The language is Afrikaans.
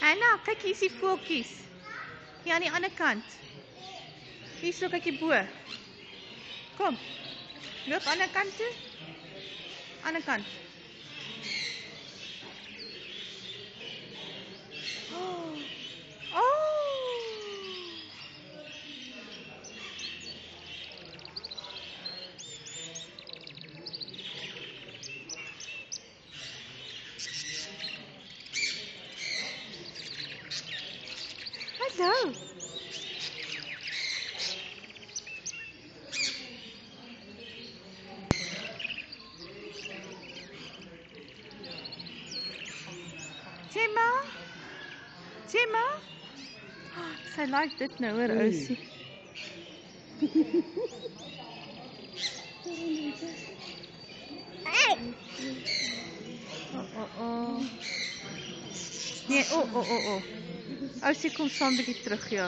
Anna, kyk hier is die voeltjies. Hier aan die ander kant. Hier so kyk jy bo. Kom. Loop aan die ander kant toe. Ander kant. Oh. Hallo. Gemma? Gemma? Oh, sy like dit nou hoor, ousie. Oh. Nee, oh. Ousie kom saam 'n bietjie terug, ja.